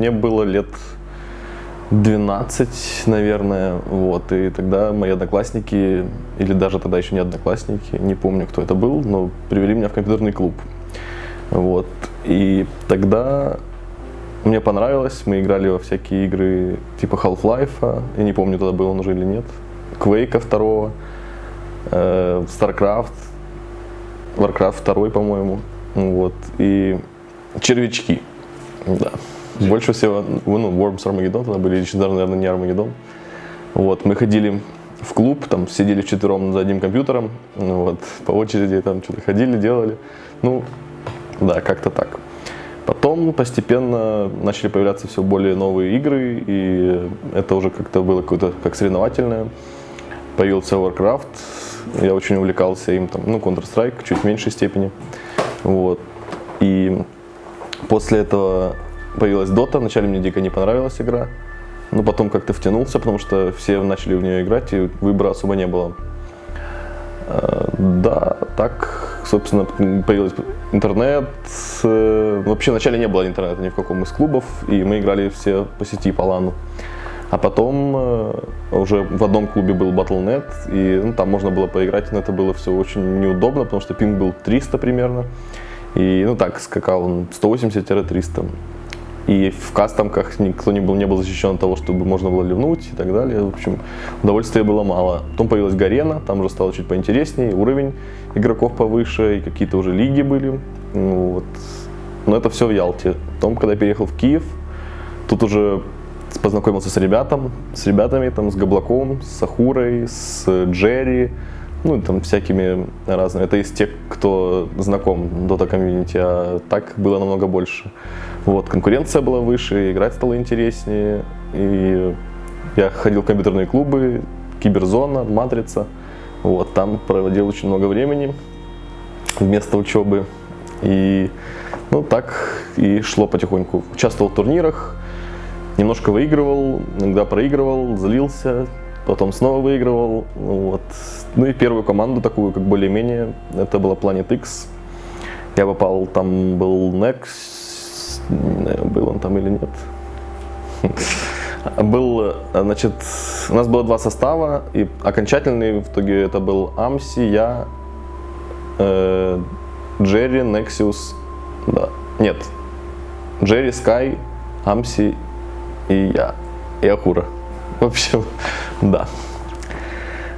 мне было лет 12, наверное, вот, и тогда мои одноклассники, или даже тогда еще не одноклассники, не помню, кто это был, но привели меня в компьютерный клуб, вот, и тогда мне понравилось, мы играли во всякие игры типа Half-Life, я не помню, тогда был он уже или нет, Quake 2, StarCraft, Warcraft 2, по-моему, вот, и червячки, да. Больше всего, Worms Armageddon тогда были, еще даже, наверное, не Armageddon. Вот, мы ходили в клуб, там сидели вчетвером за одним компьютером, вот, по очереди там что-то ходили, делали. Ну, да, как-то так. Потом постепенно начали появляться все более новые игры, и это уже как-то было какое-то как соревновательное. Появился Warcraft, я очень увлекался им, там, Counter-Strike, чуть в меньшей степени. Вот, и после этого появилась Dota, вначале мне дико не понравилась игра, но потом как-то втянулся, потому что все начали в нее играть, и выбора особо не было. Да, так, собственно, появился интернет. Вообще вначале не было интернета ни в каком из клубов, и мы играли все по сети, по лану. А потом уже в одном клубе был Battle.net, и там можно было поиграть, но это было все очень неудобно, потому что пинг был 300 примерно, и так скакал он 180-300. И в кастомках никто не был защищен от того, чтобы можно было ливнуть и так далее. В общем, удовольствия было мало. Потом появилась Гарена, там уже стало чуть поинтереснее, уровень игроков повыше, и какие-то уже лиги были. Вот. Но это все в Ялте. Потом, когда я переехал в Киев, тут уже познакомился с ребятами, там, с Габлаком, с Ахурой, с Джерри, там всякими разными. Это из тех, кто знаком Dota комьюнити, а так было намного больше. Вот, конкуренция была выше, играть стало интереснее, и я ходил в компьютерные клубы, Киберзона, Матрица, вот, там проводил очень много времени вместо учебы, и, так и шло потихоньку. Участвовал в турнирах, немножко выигрывал, иногда проигрывал, злился, потом снова выигрывал, вот. И первую команду такую, как более-менее, это была Planet X. Я попал, там был Nex, был он там или нет. Был, значит, у нас было 2 состава, и окончательный в итоге это был Амси, я, Джерри, Nexus, да, нет, Джерри, Скай, Амси и я, и Ахура. В общем, да.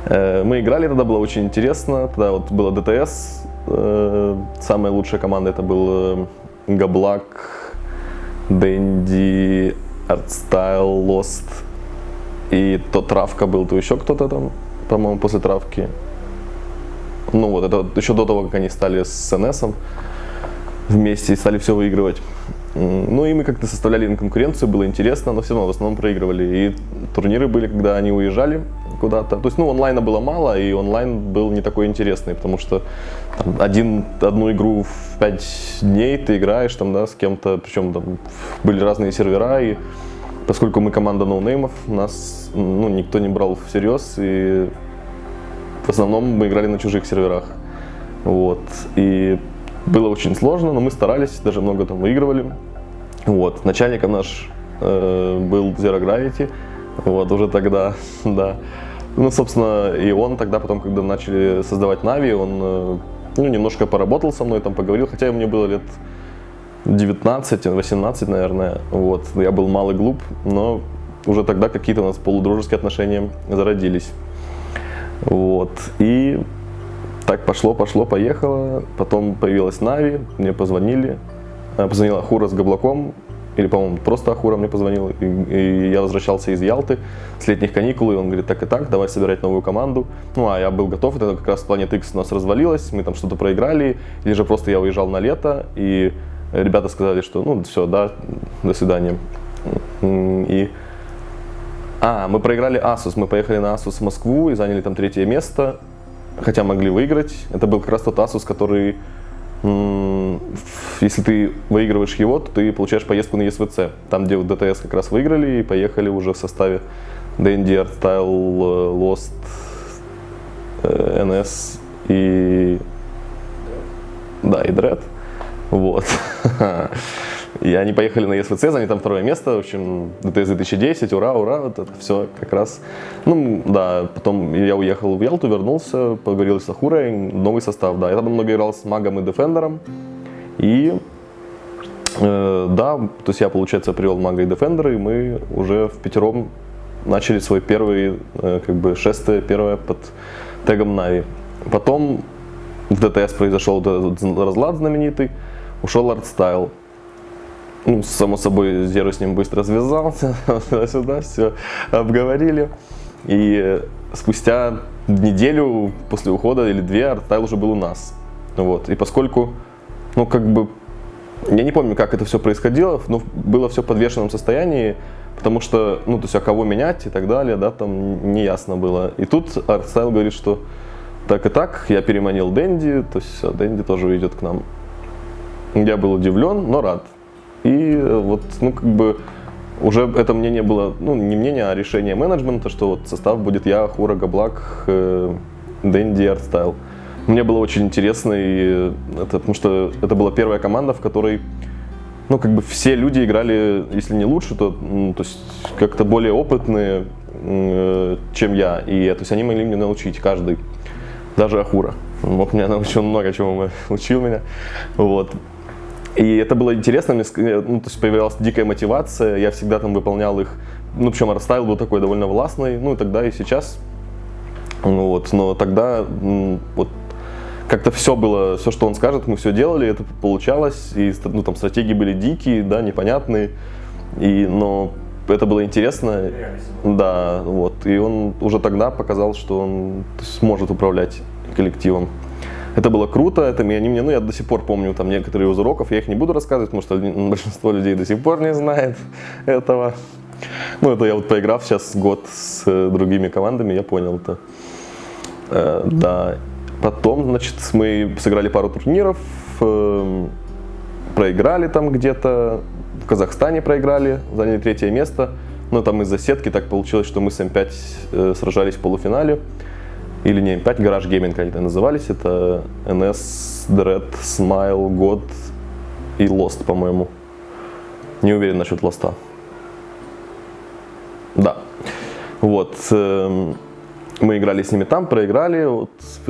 Мы играли, тогда было очень интересно, тогда вот было ДТС, самая лучшая команда это был Габлак, Дэнди, Артстайл, Lost, и то Травка был, то еще кто-то там, по-моему, после Травки. Вот, это еще до того, как они стали с НСом вместе и стали все выигрывать. И мы как-то составляли им конкуренцию, было интересно, но все равно в основном проигрывали. И турниры были, когда они уезжали куда-то. То есть, онлайна было мало, и онлайн был не такой интересный, потому что там, одну игру в 5 дней ты играешь там, да, с кем-то, причем там были разные сервера, и поскольку мы команда ноунеймов, нас никто не брал всерьез, и в основном мы играли на чужих серверах. Вот. И было очень сложно, но мы старались, даже много там выигрывали. Вот. Начальником наш был Zero Gravity, вот, уже тогда, да. Собственно, и он тогда потом, когда начали создавать Na'Vi, он немножко поработал со мной, там поговорил, хотя мне было лет 19-18, наверное, вот. Я был мал и глуп, но уже тогда какие-то у нас полудружеские отношения зародились. Вот. И так пошло-поехало, потом появилась Na'Vi, мне позвонила Ахура с Габлаком, или, по-моему, просто Ахура мне позвонил, и я возвращался из Ялты с летних каникул, и он говорит, так и так, давай собирать новую команду. А я был готов, это как раз Planet X у нас развалилась, мы там что-то проиграли, или же просто я уезжал на лето, и ребята сказали, что все, да, до свидания. Мы проиграли Asus, мы поехали на Asus в Москву и заняли там 3-е место, хотя могли выиграть. Это был как раз тот Asus, который, если ты выигрываешь его, то ты получаешь поездку на ЕСВЦ. Там, где ДТС как раз выиграли и поехали уже в составе D&D, Artstyle, Lost, NS и Dread. Вот. И они поехали на ЕСВЦ, заняли там 2 место, в общем, ДТС 2010, ура, ура, вот это все как раз. Ну, да, потом я уехал в Ялту, вернулся, поговорил с Ахурой, новый состав, да. Я там много играл с магом и дефендером, и, да, то есть я, получается, привел мага и дефендера, и мы уже впятером начали свой первый, как бы, шествие первое под тегом Нави. Потом в ДТС произошел этот разлад знаменитый, ушел артстайл. Ну, само собой, Зеру с ним быстро связался, сюда все обговорили. И спустя неделю после ухода или 2 артстайл уже был у нас. Вот. И поскольку, ну, как бы, я не помню, как это все происходило, но было все в подвешенном состоянии, потому что, ну, то есть, а кого менять и так далее, да, там не ясно было. И тут артстайл говорит, что так и так, я переманил Дэнди, то есть Дэнди тоже уйдет к нам. Я был удивлен, но рад. И вот, ну, как бы, уже это мнение было, ну, не мнение, а решение менеджмента, что вот состав будет я, Ахура, Габлак, Дэнди и артстайл. Мне было очень интересно, и это, потому что это была первая команда, в которой, ну, как бы, все люди играли, если не лучше, то, ну, то есть как-то более опытные, чем я. И то есть они могли меня научить, каждый, даже Ахура. Он меня научил много чему, учил меня. Вот. И это было интересно, ну, то есть появилась дикая мотивация, я всегда там выполнял их, ну, причем артстайл был такой довольно властный, ну, и тогда, и сейчас, вот, но тогда, вот, как-то все было, все, что он скажет, мы все делали, это получалось, и, ну, там, стратегии были дикие, да, непонятные, но это было интересно, да, вот, и он уже тогда показал, что он сможет управлять коллективом. Это было круто, это они мне, ну, я до сих пор помню там некоторые из уроков, я их не буду рассказывать, потому что большинство людей до сих пор не знает этого. Ну, это я вот поиграв сейчас год с другими командами, я понял это. Да. Потом, значит, мы сыграли пару турниров, проиграли там где-то, в Казахстане проиграли, заняли 3 место. Но там из-за сетки так получилось, что мы с М5 сражались в полуфинале. Или не М5, Garage Gaming они назывались, это NS, Dread, Smile, God и Lost, по-моему. Не уверен насчет Lost. Да. Вот. Мы играли с ними там, проиграли, вот,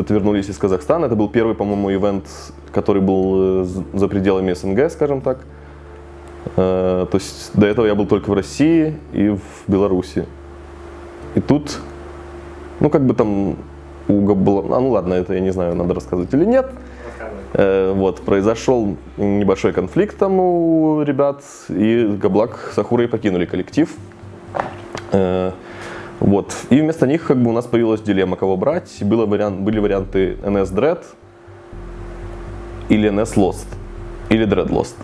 вернулись из Казахстана. Это был первый, по-моему, ивент, который был за пределами СНГ, скажем так. То есть до этого я был только в России и в Беларуси. И тут, ну, как бы там у Габлака, ну ладно, это я не знаю, надо рассказывать или нет. Вот, произошел небольшой конфликт там у ребят, и Габлак с Ахурой покинули коллектив. Вот, и вместо них как бы у нас появилась дилемма, кого брать. Были варианты NS Dread или NS Lost, или Dread Lost.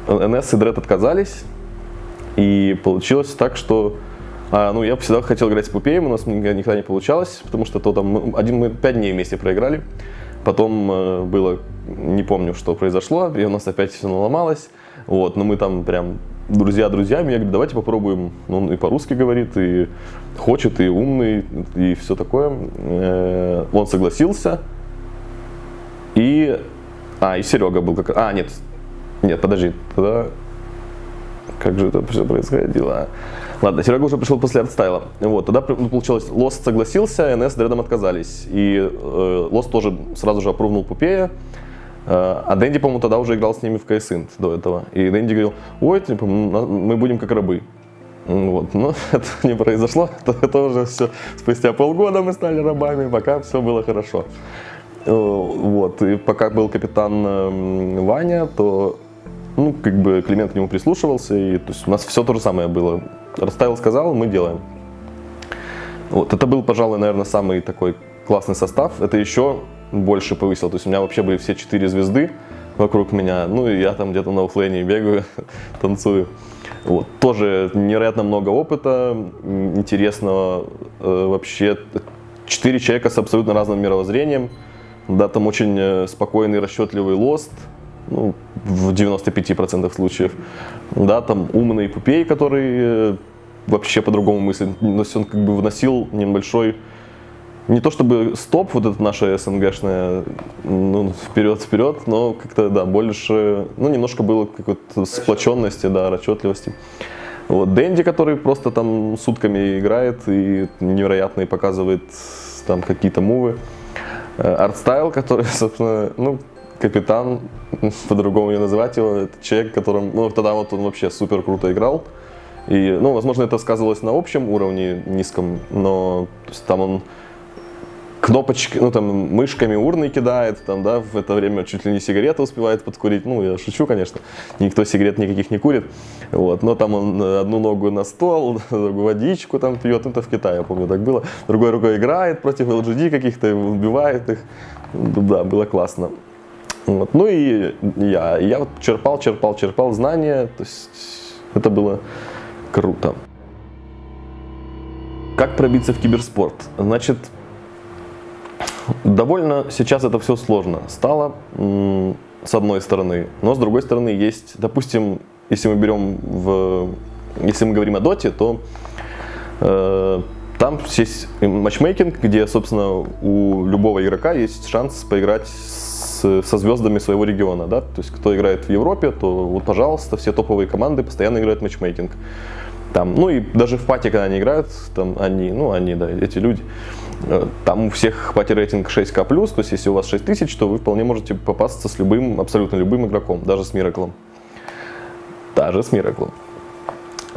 NS и Dread отказались, и получилось так, что ну, я всегда хотел играть с Пупеем, у нас никогда не получалось, потому что мы 5 дней вместе проиграли. Потом было, не помню, что произошло, и у нас опять все наломалось. Вот, но мы там прям друзья друзьями, я говорю, давайте попробуем. Он и по-русски говорит, и хочет, и умный, и все такое. Он согласился. И Серега был как... Нет, подожди, тогда... Как же это все происходило? Ладно, Серега уже пришел после артстайла. Вот, тогда получилось, Lost согласился, NS с Дредом отказались. И Lost тоже сразу же опрувнул Пупея. А Дэнди, по-моему, тогда уже играл с ними в CS до этого. И Дэнди говорил, ой, типа, мы будем как рабы. Вот, но это не произошло. Это уже все спустя полгода мы стали рабами, пока все было хорошо. Вот, и пока был капитан Ваня, то ну, как бы Климент к нему прислушивался, и то есть у нас все то же самое было. Расставил, сказал, мы делаем. Вот, это был, пожалуй, наверное, самый такой классный состав. Это еще больше повысило. То есть у меня вообще были все 4 звезды вокруг меня. Ну и я там где-то на оффлейне бегаю, танцую. Вот. Тоже невероятно много опыта, интересного вообще. 4 человека с абсолютно разным мировоззрением. Да, там очень спокойный, расчетливый Lost. Ну, в 95% случаев. Да, там умный Пупей, который вообще по-другому мыслит. Он как бы вносил небольшой не то чтобы стоп, вот это наша СНГшная, ну, вперед, но как-то, да, больше, ну, немножко было какой-то сплоченности, да, расчетливости. Вот Дэнди, который просто там сутками играет и невероятно показывает там какие-то мувы. Артстайл, который, собственно, ну, капитан, по-другому не называть его, это человек, которым, ну, тогда вот он вообще супер круто играл. И, ну, возможно, это сказывалось на общем уровне низком, но то есть, там он кнопочки, ну, там, мышками урны кидает, там, да, в это время чуть ли не сигареты успевает подкурить. Ну, я шучу, конечно, никто сигарет никаких не курит, вот, но там он одну ногу на стол, другую водичку там пьет, это в Китае, я помню, так было. Другой рукой играет против LGD каких-то, убивает их, да, было классно. Вот. Ну и я вот черпал знания, то есть это было круто. Как пробиться в киберспорт? Значит, довольно сейчас это все сложно стало, с одной стороны, но с другой стороны есть, допустим, если мы говорим о доте, то там есть матчмейкинг, где, собственно, у любого игрока есть шанс поиграть со звездами своего региона, да, то есть кто играет в Европе, то вот, пожалуйста, все топовые команды постоянно играют в матчмейкинг. Там, ну и даже в пати, когда они играют, там они, да, эти люди, там у всех пати рейтинг 6К+, то есть если у вас 6000, то вы вполне можете попасться с любым, абсолютно любым игроком, даже с Мираклом.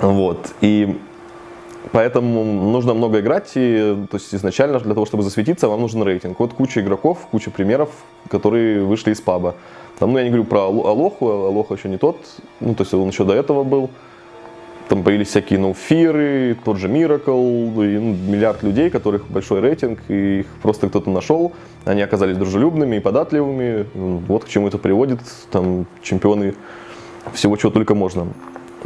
Вот, и поэтому нужно много играть, и, то есть изначально для того, чтобы засветиться, вам нужен рейтинг. Вот куча игроков, куча примеров, которые вышли из паба. Там, ну я не говорю про Алоху еще не тот, ну то есть он еще до этого был. Там появились всякие ноуфиры, тот же Miracle, и, ну, миллиард людей, которых большой рейтинг, и их просто кто-то нашел. Они оказались дружелюбными и податливыми. Вот к чему это приводит, там чемпионы всего, чего только можно.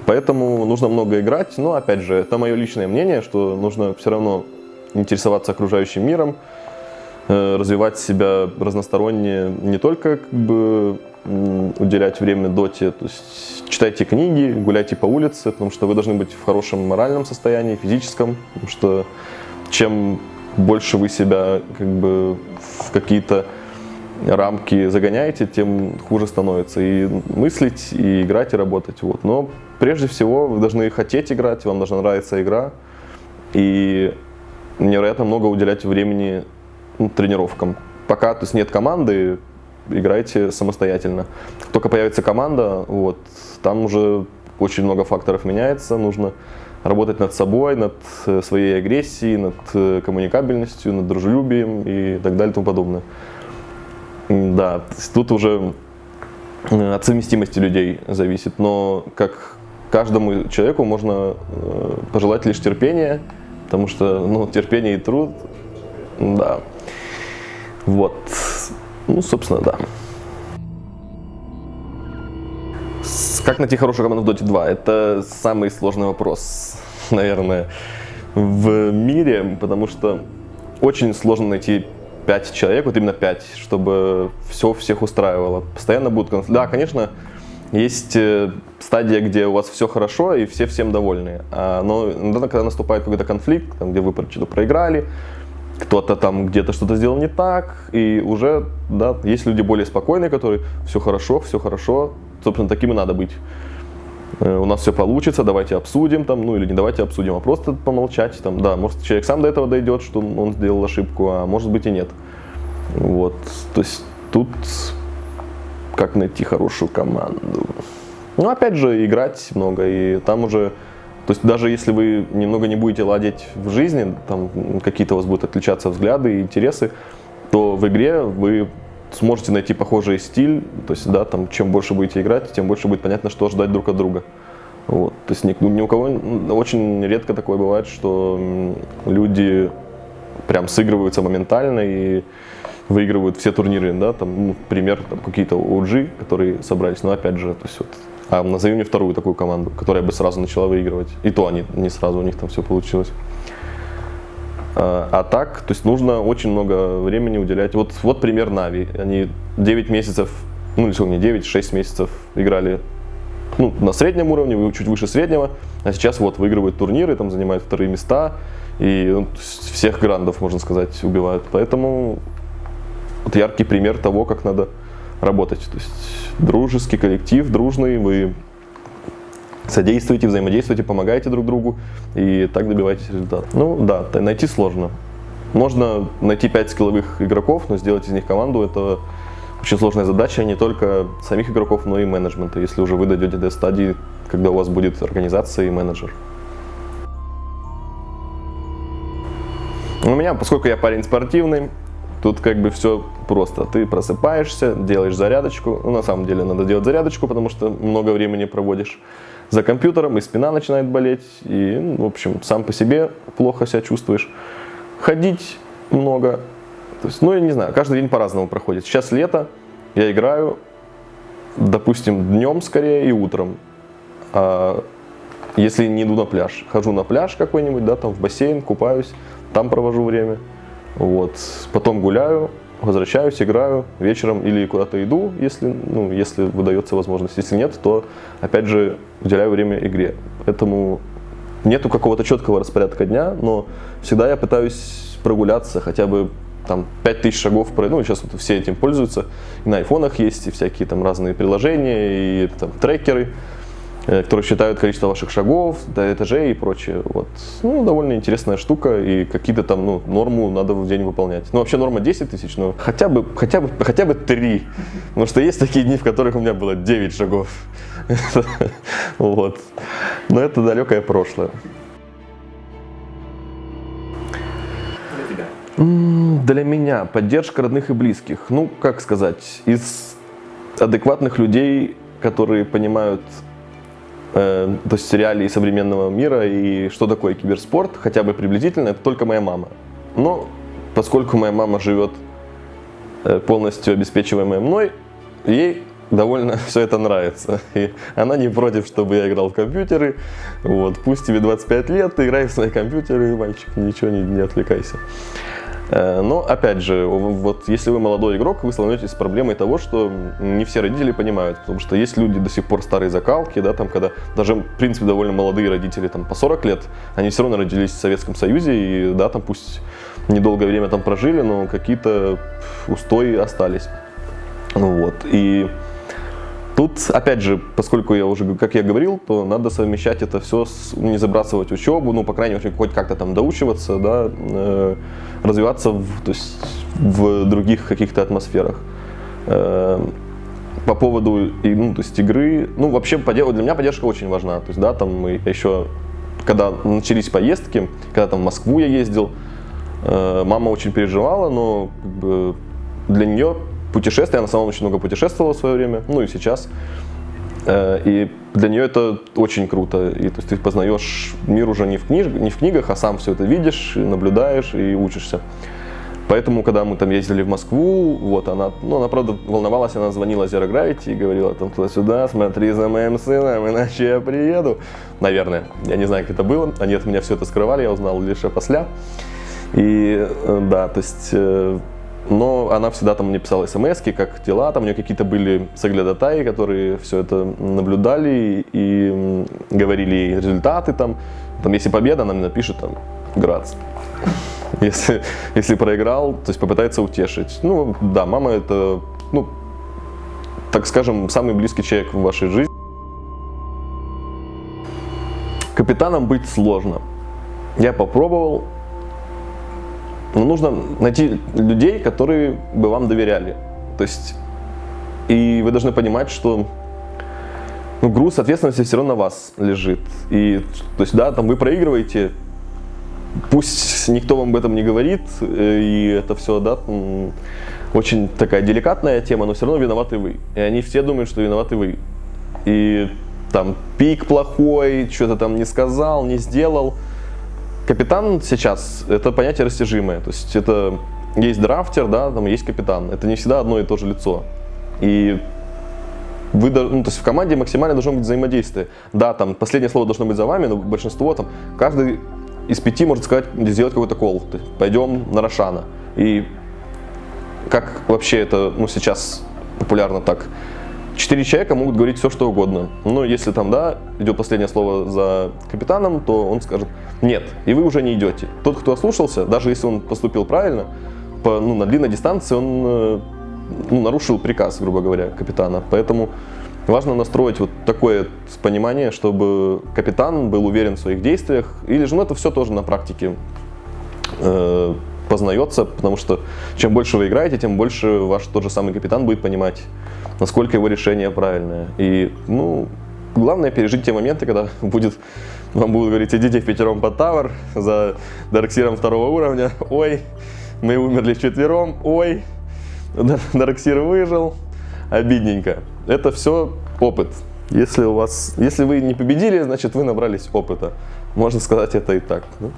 Поэтому нужно много играть, но опять же, это мое личное мнение, что нужно все равно интересоваться окружающим миром, развивать себя разносторонне, не только как бы уделять время доте, то есть читайте книги, гуляйте по улице, потому что вы должны быть в хорошем моральном состоянии, физическом, потому что чем больше вы себя как бы в какие-то рамки загоняете, тем хуже становится и мыслить, и играть, и работать. Вот. Но прежде всего вы должны хотеть играть, вам должна нравиться игра, и невероятно много уделять времени тренировкам. Пока, то есть, нет команды, играйте самостоятельно. Только появится команда, вот, там уже очень много факторов меняется, нужно работать над собой, над своей агрессией, над коммуникабельностью, над дружелюбием и так далее и тому подобное. Да, тут уже от совместимости людей зависит, но как каждому человеку можно пожелать лишь терпения, потому что, ну, терпение и труд, да, вот, ну, собственно, да. Как найти хорошую команду в Dota 2? Это самый сложный вопрос, наверное, в мире, потому что очень сложно найти 5 человек, вот именно 5, чтобы все всех устраивало. Постоянно будут конфликты. Да, конечно, есть стадия, где у вас все хорошо и все всем довольны. Но иногда, когда наступает какой-то конфликт, там, где вы что-то проиграли, кто-то там где-то что-то сделал не так, и уже, да, есть люди более спокойные, которые все хорошо, собственно, таким и надо быть. У нас все получится, давайте обсудим, там, ну или не давайте обсудим, а просто помолчать, там, да, может человек сам до этого дойдет, что он сделал ошибку, а может быть и нет. Вот, то есть тут как найти хорошую команду. Ну, опять же, играть много, и там уже, то есть даже если вы немного не будете ладить в жизни, там какие-то у вас будут отличаться взгляды и интересы, то в игре вы сможете найти похожий стиль, то есть, да, там, чем больше будете играть, тем больше будет понятно, что ожидать друг от друга. Вот. То есть ни у кого, очень редко такое бывает, что люди прям сыгрываются моментально и выигрывают все турниры, да, там, ну, пример, там, какие-то OG, которые собрались, но опять же, то есть, вот, назови мне вторую такую команду, которая бы сразу начала выигрывать, и то они не сразу, у них там все получилось. А так, то есть нужно очень много времени уделять. Вот пример Нави. Они 9 месяцев, ну или сколько, не 9, 6 месяцев играли, ну, на среднем уровне, чуть выше среднего. а сейчас вот выигрывают турниры, там занимают вторые места, и ну, всех грандов, можно сказать, убивают. Поэтому вот яркий пример того, как надо работать. То есть дружеский коллектив, дружный, вы содействуете, взаимодействуете, помогаете друг другу и так добиваетесь результата. Ну да, найти сложно. Можно найти 5 скилловых игроков, но сделать из них команду — это очень сложная задача не только самих игроков, но и менеджмента, если уже вы дойдете до стадии, когда у вас будет организация и менеджер. У меня, поскольку я парень спортивный, тут как бы все просто. Ты просыпаешься, делаешь зарядочку. Ну, на самом деле надо делать зарядочку, потому что много времени проводишь за компьютером, и спина начинает болеть, и, в общем, сам по себе плохо себя чувствуешь. Ходить много. То есть, ну, я не знаю, каждый день по-разному проходит. Сейчас лето, я играю, допустим, днем скорее и утром. А если не иду на пляж, хожу на пляж какой-нибудь, да, там в бассейн, купаюсь, там провожу время. Вот. Потом гуляю, возвращаюсь, играю вечером или куда-то иду, если выдается возможность. Если нет, то опять же уделяю время игре. Поэтому нету какого-то четкого распорядка дня, но всегда я пытаюсь прогуляться хотя бы там 5000 шагов, ну сейчас вот все этим пользуются, и на айфонах есть, и всякие там разные приложения, и там трекеры, которые считают количество ваших шагов, до этажей и прочее. Вот. Ну, довольно интересная штука, и какие-то там, ну, норму надо в день выполнять. Ну, вообще норма 10 тысяч, но хотя бы 3. Потому что есть такие дни, в которых у меня было 9 шагов. Вот. Но это далекое прошлое. Для меня поддержка родных и близких. Ну, как сказать, из адекватных людей, которые понимают, то есть реалии современного мира и что такое киберспорт, хотя бы приблизительно, это только моя мама. Но поскольку моя мама живет полностью обеспечиваемая мной, ей довольно все это нравится. И она не против, чтобы я играл в компьютеры. Вот, пусть тебе 25 лет, ты играй в свои компьютеры, мальчик, ничего не отвлекайся. Но, опять же, вот если вы молодой игрок, вы столкнетесь с проблемой того, что не все родители понимают, потому что есть люди до сих пор старой закалки, да, там, когда даже, в принципе, довольно молодые родители, там, по 40 лет, они все равно родились в Советском Союзе, и, да, там, пусть недолгое время там прожили, но какие-то устои остались. Вот, и тут, опять же, поскольку я уже, как я говорил, то надо совмещать это все, не забрасывать учебу, ну, по крайней мере, хоть как-то там доучиваться, да, развиваться в других каких-то атмосферах. По поводу то есть игры, ну, вообще, для меня поддержка очень важна. То есть, да, там мы еще, когда начались поездки, когда там в Москву я ездил, мама очень переживала, но как бы, для нее путешествия, она сама очень много путешествовала в свое время, ну и сейчас. И для нее это очень круто. И, то есть ты познаешь мир уже не в книгах, а сам все это видишь, наблюдаешь и учишься. Поэтому, когда мы там ездили в Москву, вот она правда волновалась, она звонила Zero Gravity и говорила там туда-сюда, смотри за моим сыном, иначе я приеду. Наверное, я не знаю, как это было, они от меня все это скрывали, я узнал лишь после. И да, то есть... Но она всегда там мне писала смс-ки, как дела, там у нее какие-то были соглядатаи, которые все это наблюдали и говорили результаты там. Там, если победа, она мне напишет там «Грац». Если проиграл, то есть попытается утешить. Ну да, мама это, ну, так скажем, самый близкий человек в вашей жизни. Капитаном быть сложно. Я попробовал. Но нужно найти людей, которые бы вам доверяли. То есть, и вы должны понимать, что груз ответственности все равно на вас лежит. И, то есть, да, там вы проигрываете, пусть никто вам об этом не говорит, и это все, да, очень такая деликатная тема, но все равно виноваты вы. И они все думают, что виноваты вы. И там пик плохой, что-то там не сказал, не сделал. Капитан сейчас – это понятие растяжимое, то есть это есть драфтер, да, там есть капитан, это не всегда одно и то же лицо. И вы, то есть в команде максимально должно быть взаимодействие. Да, там последнее слово должно быть за вами, но большинство там, каждый из 5 может сказать, сделать какой-то колл, пойдем на Рошана. И как вообще это, сейчас популярно так, 4 человека могут говорить все, что угодно. Но если там, да, идет последнее слово за капитаном, то он скажет «нет», и вы уже не идете. Тот, кто ослушался, даже если он поступил правильно, на длинной дистанции он нарушил приказ, грубо говоря, капитана. Поэтому важно настроить вот такое понимание, чтобы капитан был уверен в своих действиях. Или же, это все тоже на практике познается, потому что чем больше вы играете, тем больше ваш тот же самый капитан будет понимать, насколько его решение правильное. И, главное пережить те моменты, когда вам будут говорить: идите впятером под тавер за Дарксиром 2-го уровня, ой, мы умерли вчетвером, ой, Дарксир выжил, обидненько. Это все опыт. Если вы не победили, значит вы набрались опыта. Можно сказать это и так. Да?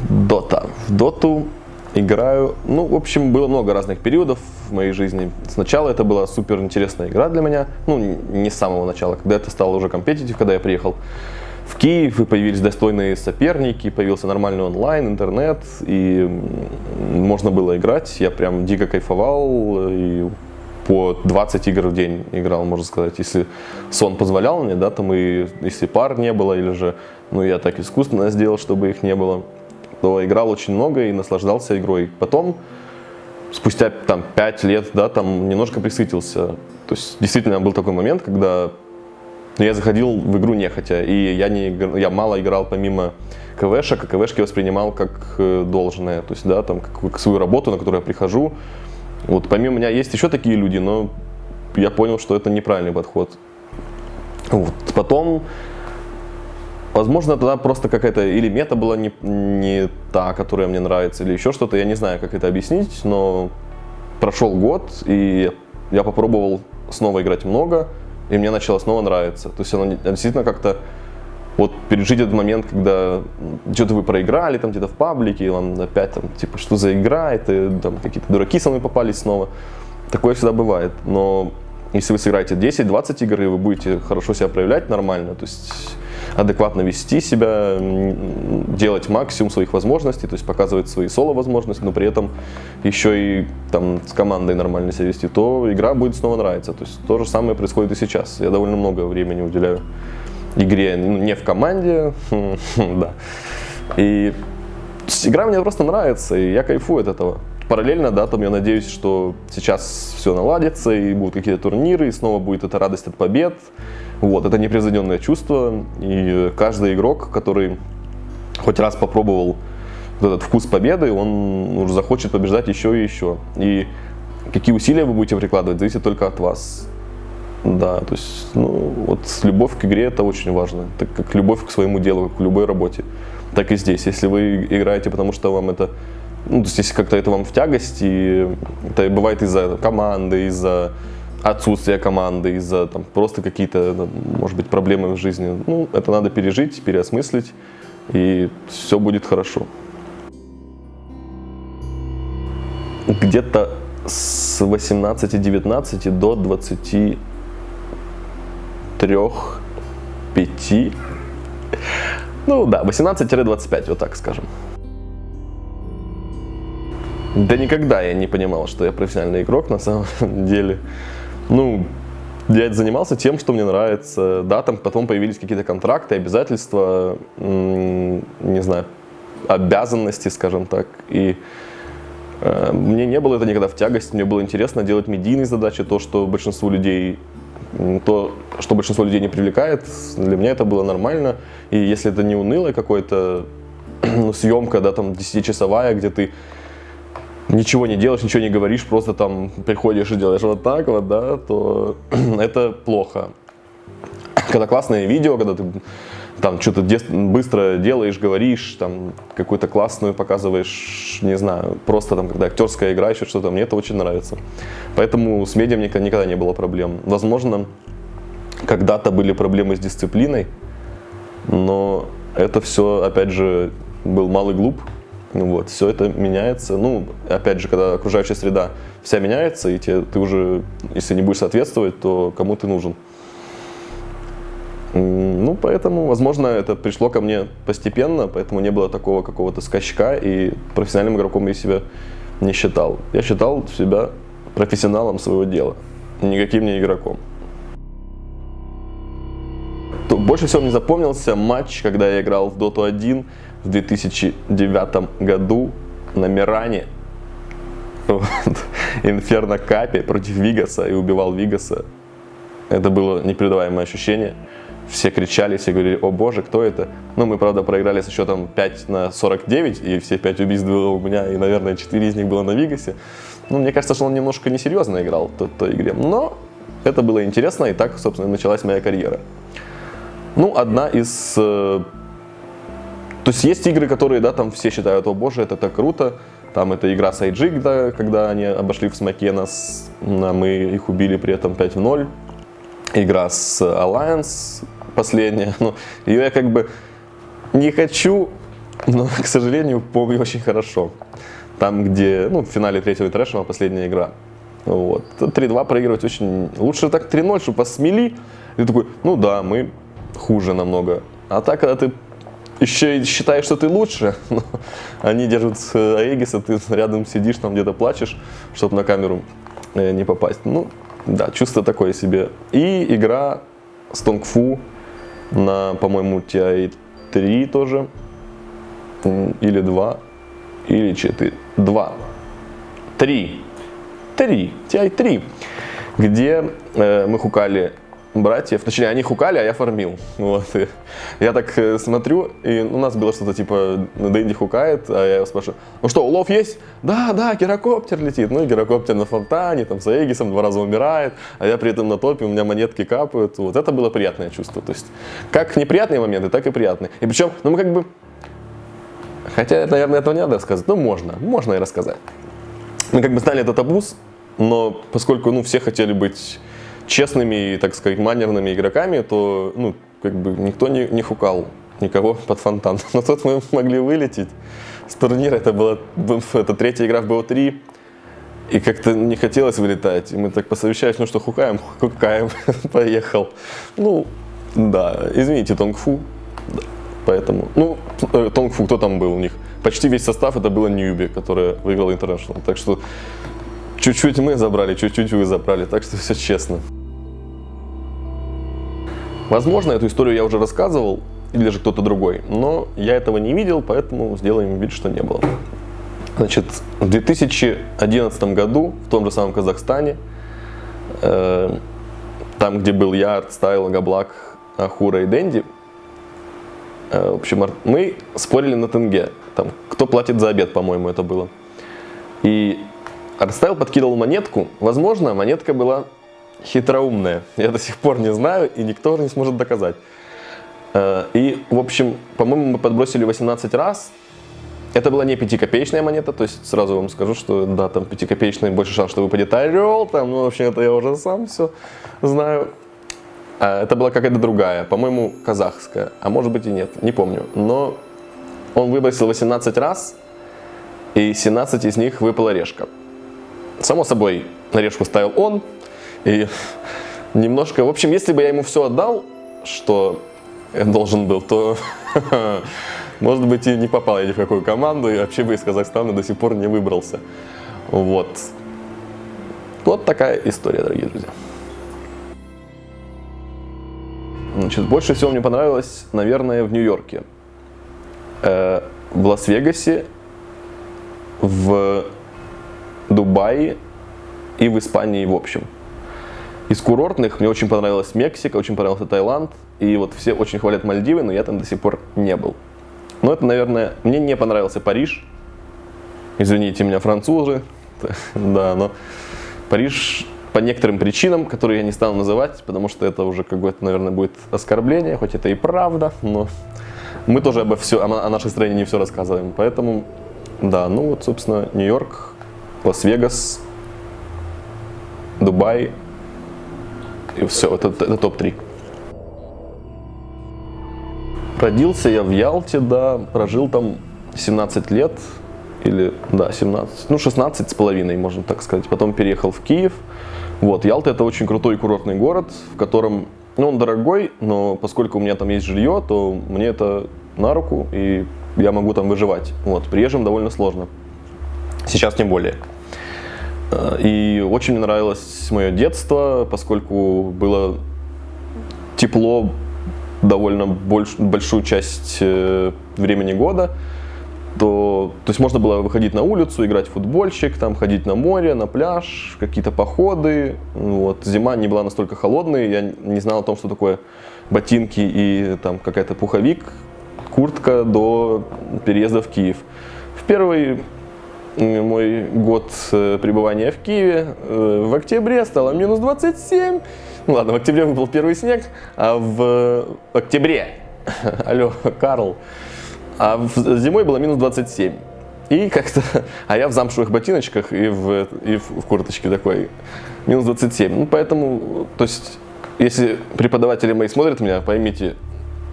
Дота. В доту играю, в общем, было много разных периодов в моей жизни. Сначала это была супер интересная игра для меня, не с самого начала, когда это стало уже компетитив, когда я приехал в Киев, и появились достойные соперники, появился нормальный онлайн, интернет, и можно было играть. Я прям дико кайфовал, и по 20 игр в день играл, можно сказать, если сон позволял мне, да, там и если пар не было, или же, я так искусственно сделал, чтобы их не было, то играл очень много и наслаждался игрой. Потом, спустя 5 лет, да, немножко присытился. То есть действительно был такой момент, когда я заходил в игру нехотя, и я мало играл помимо КВшек, а КВшки воспринимал как должное, то есть, да, как свою работу, на которую я прихожу. Вот помимо меня есть еще такие люди, но я понял, что это неправильный подход. Вот. Потом, возможно, тогда просто какая-то или мета была не та, которая мне нравится, или еще что-то, я не знаю, как это объяснить, но прошел год, и я попробовал снова играть много, и мне начало снова нравиться. То есть оно действительно как-то пережить этот момент, когда что-то вы проиграли где-то в паблике, и вам опять что за игра, это какие-то дураки со мной попались снова. Такое всегда бывает. Но если вы сыграете 10-20 игр, и вы будете хорошо себя проявлять нормально, то есть адекватно вести себя, делать максимум своих возможностей, то есть показывать свои соло-возможности, но при этом еще и с командой нормально себя вести, то игра будет снова нравиться. То есть то же самое происходит и сейчас. Я довольно много времени уделяю игре не в команде, да. И игра мне просто нравится, и я кайфую от этого. Параллельно, да, я надеюсь, что сейчас все наладится, и будут какие-то турниры, и снова будет эта радость от побед. Это непревзойденное чувство, и каждый игрок, который хоть раз попробовал этот вкус победы, он уже захочет побеждать еще и еще. И какие усилия вы будете прикладывать, зависит только от вас. Да, то есть, любовь к игре — это очень важно, так как любовь к своему делу, как к любой работе, так и здесь. Если вы играете, потому что вам это, то есть если как-то это вам в тягость, и это бывает из-за команды, из-за отсутствия команды, из-за просто какие-то, может быть, проблемы в жизни, это надо пережить, переосмыслить, и все будет хорошо. Где-то с 18-19 до 23-5, да, 18-25, вот так скажем. Да никогда я не понимал, что я профессиональный игрок на самом деле. Я занимался тем, что мне нравится. Да, потом появились какие-то контракты, обязательства, не знаю, обязанности, скажем так. И мне не было это никогда в тягость. Мне было интересно делать медийные задачи, то, что большинство людей не привлекает. Для меня это было нормально. И если это не унылая какая-то съемка, да, 10-часовая, где ты ничего не делаешь, ничего не говоришь, просто приходишь и делаешь вот так вот, да, то это плохо. Когда классное видео, когда ты что-то быстро делаешь, говоришь, какую-то классную показываешь, не знаю, просто когда актерская игра, еще что-то, мне это очень нравится. Поэтому с медиа никогда не было проблем. Возможно, когда-то были проблемы с дисциплиной, но это все, опять же, был малый глуп. Все это меняется. Опять же, когда окружающая среда вся меняется, и ты уже, если не будешь соответствовать, то кому ты нужен? Поэтому, возможно, это пришло ко мне постепенно, поэтому не было такого какого-то скачка, и профессиональным игроком я себя не считал. Я считал себя профессионалом своего дела, никаким не игроком. Больше всего мне запомнился матч, когда я играл в Dota 1 в 2009 году на Миране. Инферно Капе против Вигаса, и убивал Вигаса. Это было непередаваемое ощущение. Все кричали, все говорили: о боже, кто это? Ну, мы, правда, проиграли со счетом 5-49, и все 5 убийств было у меня, и, наверное, 4 из них было на Вигасе. Ну, мне кажется, что он немножко несерьезно играл в той игре. Но это было интересно, и так, собственно, началась моя карьера. Ну, одна из... То есть есть игры, которые, да, там все считают: о боже, это так круто. Там это игра с IG, да, когда они обошли в смоке нас, мы их убили при этом 5-0. Игра с Alliance последняя. Ну, ее я как бы не хочу, но, к сожалению, помню очень хорошо. Там, где, ну, в финале третьего трэша последняя игра. Вот. 3-2 проигрывать очень... Лучше так 3-0, чтобы вас смели. И ты такой: ну да, мы хуже намного. А так, когда ты еще считаешь, что ты лучше, они держат Аегиса, ты рядом сидишь, там где-то плачешь, чтобы на камеру не попасть. Ну, да, чувство такое себе. И игра с Тонгфу на, по-моему, TI3 тоже. Или 2, или 4. 2. 3. TI3. Где мы хукали братьев, точнее, они хукали, а я фармил. Вот. И я так смотрю, и у нас было что-то типа: Дэнди хукает, а я его спрашиваю: ну что, улов есть? Да, гирокоптер летит. Ну и гирокоптер на фонтане, там с Аегисом 2 раза умирает, а я при этом на топе, у меня монетки капают. Вот это было приятное чувство. То есть, как неприятные моменты, так и приятные. И причем, ну мы как бы... Хотя, наверное, этого не надо рассказывать, но можно и рассказать. Мы как бы знали этот абуз, но поскольку, ну, все хотели быть честными и, так сказать, манерными игроками, то, ну, как бы никто не хукал никого под фонтан. Но тут мы могли вылететь с турнира. Это третья игра в BO3. И как-то не хотелось вылетать. И мы так посовещались: ну что, хукаем, поехал. Ну, да, извините, Тонгфу. Да, поэтому, ну, Тонгфу, кто там был у них? Почти весь состав это было Ньюби, которая выиграла International. Так что чуть-чуть мы забрали, чуть-чуть вы забрали. Так что все честно. Возможно, эту историю я уже рассказывал, или же кто-то другой, но я этого не видел, поэтому сделаем вид, что не было. Значит, в 2011 году, в том же самом Казахстане, там, где был я, Артстайл, Габлак, Ахура и Дэнди, в общем, мы спорили на тенге, там, кто платит за обед, по-моему, это было. И Артстайл подкидывал монетку, возможно, монетка была хитроумная. Я до сих пор не знаю, и никто уже не сможет доказать. И, в общем, по-моему, мы подбросили 18 раз. Это была не 5-копеечная монета, то есть сразу вам скажу, что да, там 5-копеечная больше шанс, что выпадет орел, там, ну, в общем, это я уже сам все знаю. Это была какая-то другая, по-моему, казахская, а может быть и нет, не помню. Но он выбросил 18 раз, и 17 из них выпала решка. Само собой, на решку ставил он. И немножко, в общем, если бы я ему все отдал, что я должен был, то, может быть, и не попал я ни в какую команду, и вообще бы из Казахстана до сих пор не выбрался. Вот. Вот такая история, дорогие друзья. Значит, больше всего мне понравилось, наверное, в Нью-Йорке, в Лас-Вегасе, в Дубае и в Испании в общем. Из курортных мне очень понравилась Мексика, очень понравился Таиланд. И вот все очень хвалят Мальдивы, но я там до сих пор не был. Но это, наверное, мне не понравился Париж. Извините меня, французы. Да, но Париж по некоторым причинам, которые я не стану называть, потому что это уже какое-то, наверное, будет оскорбление, хоть это и правда, но мы тоже о нашей стране не все рассказываем. Поэтому, да, ну вот, собственно, Нью-Йорк, Лас-Вегас, Дубай. И все, это топ-3. Родился я в Ялте, да, прожил там 17 лет, или, да, 17, ну 16 с половиной, можно так сказать. Потом переехал в Киев. Вот, Ялта — это очень крутой курортный город, в котором, ну, он дорогой, но поскольку у меня там есть жилье, то мне это на руку, и я могу там выживать. Вот, приезжим довольно сложно. Сейчас тем более. И очень мне нравилось мое детство, поскольку было тепло довольно большую часть времени года. То есть можно было выходить на улицу, играть в футбольчик, там, ходить на море, на пляж, какие-то походы. Вот. Зима не была настолько холодной, я не знал о том, что такое ботинки и там какая-то пуховик, куртка до переезда в Киев. В первый мой год пребывания в Киеве в октябре стало минус 27. Ну ладно, в октябре выпал первый снег, а в октябре, алло, Карл, а зимой было минус 27. И как-то, а я в замшевых ботиночках и в курточке такой, минус 27. Ну поэтому, то есть, если преподаватели мои смотрят меня, поймите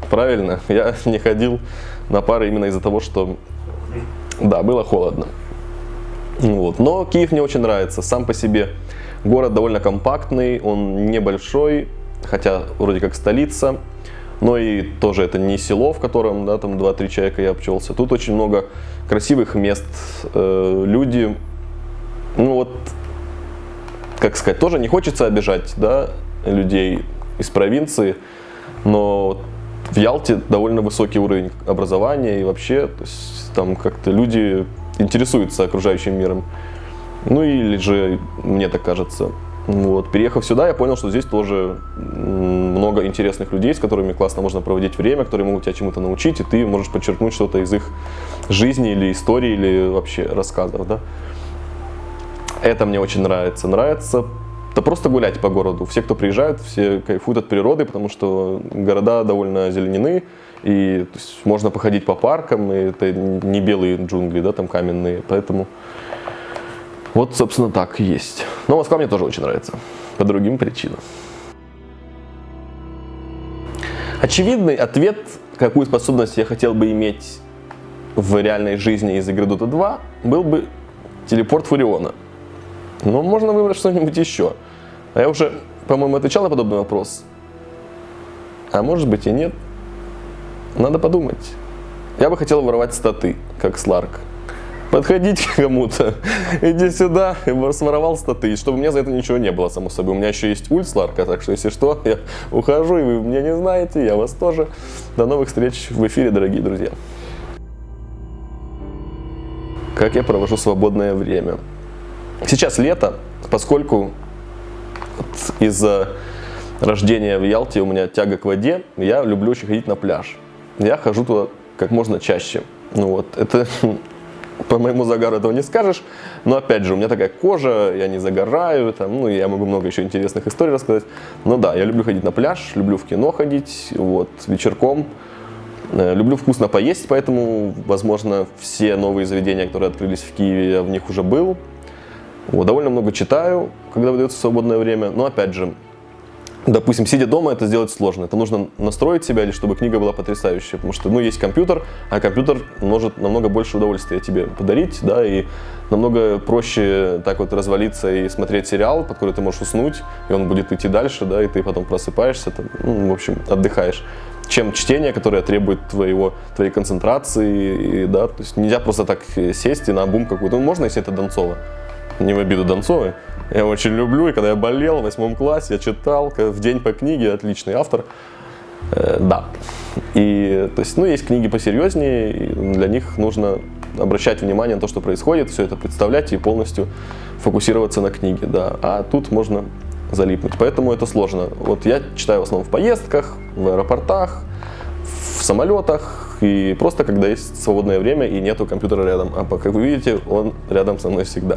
правильно, я не ходил на пары именно из-за того, что, да, было холодно. Вот. Но Киев мне очень нравится, сам по себе город довольно компактный, он небольшой, хотя вроде как столица. Но и тоже это не село, в котором, да, там 2-3 человека я обчелся. Тут очень много красивых мест, люди, ну вот, как сказать, тоже не хочется обижать, да, людей из провинции, но в Ялте довольно высокий уровень образования и вообще, то есть там как-то люди интересуются окружающим миром. Ну или же, мне так кажется. Вот. Переехав сюда, я понял, что здесь тоже много интересных людей, с которыми классно можно проводить время, которые могут тебя чему-то научить, и ты можешь подчеркнуть что-то из их жизни или истории, или вообще рассказов. Да? Это мне очень нравится. Нравится да просто гулять по городу. Все, кто приезжают, все кайфуют от природы, потому что города довольно озеленены, и то есть, можно походить по паркам, и это не белые джунгли, да, там каменные, поэтому... Вот, собственно, так и есть. Но Москва мне тоже очень нравится. По другим причинам. Очевидный ответ, какую способность я хотел бы иметь в реальной жизни из игры Dota 2, был бы телепорт Фуриона. Но можно выбрать что-нибудь еще. А я уже, по-моему, отвечал на подобный вопрос. А может быть и нет. Надо подумать. Я бы хотел воровать статы, как Сларк. Подходить к кому-то, иди сюда, и своровал статы, чтобы у меня за это ничего не было, само собой. У меня еще есть ульт Сларка, так что если что, я ухожу, и вы меня не знаете, я вас тоже. До новых встреч в эфире, дорогие друзья. Как я провожу свободное время? Сейчас лето, поскольку из-за рождения в Ялте у меня тяга к воде, я люблю очень ходить на пляж. Я хожу туда как можно чаще. Ну вот, это... По моему загару этого не скажешь, но опять же, у меня такая кожа, я не загораю, там, ну, я могу много еще интересных историй рассказать. Но да, я люблю ходить на пляж, люблю в кино ходить, вот, вечерком. Люблю вкусно поесть, поэтому, возможно, все новые заведения, которые открылись в Киеве, я в них уже был. Вот, довольно много читаю, когда выдается свободное время, но опять же, допустим, сидя дома, это сделать сложно. Это нужно настроить себя, или чтобы книга была потрясающая. Потому что, ну, есть компьютер, а компьютер может намного больше удовольствия тебе подарить, да, и намного проще так вот развалиться и смотреть сериал, под который ты можешь уснуть, и он будет идти дальше, да, и ты потом просыпаешься, там, ну, в общем, отдыхаешь, чем чтение, которое требует твоей концентрации, и, да, то есть нельзя просто так сесть и наобум какую-то, ну, можно, если это Донцова, не в обиду Донцовой. Я очень люблю, и когда я болел в 8 классе, я читал в день по книге, отличный автор. Да. И, то есть, ну, есть книги посерьезнее, и для них нужно обращать внимание на то, что происходит, все это представлять и полностью фокусироваться на книге, да. А тут можно залипнуть, поэтому это сложно. Вот я читаю в основном в поездках, в аэропортах, в самолетах, и просто когда есть свободное время и нету компьютера рядом. А как вы видите, он рядом со мной всегда.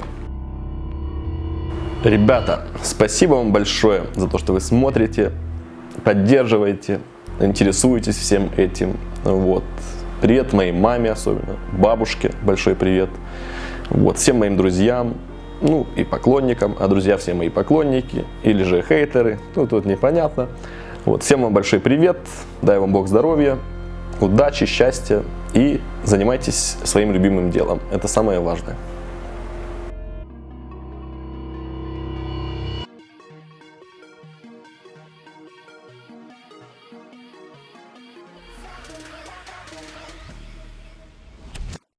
Ребята, спасибо вам большое за то, что вы смотрите, поддерживаете, интересуетесь всем этим. Вот. Привет моей маме особенно, бабушке большой привет. Вот. Всем моим друзьям, ну и поклонникам, а друзья все мои поклонники или же хейтеры, ну тут непонятно. Вот. Всем вам большой привет, дай вам Бог здоровья, удачи, счастья и занимайтесь своим любимым делом. Это самое важное.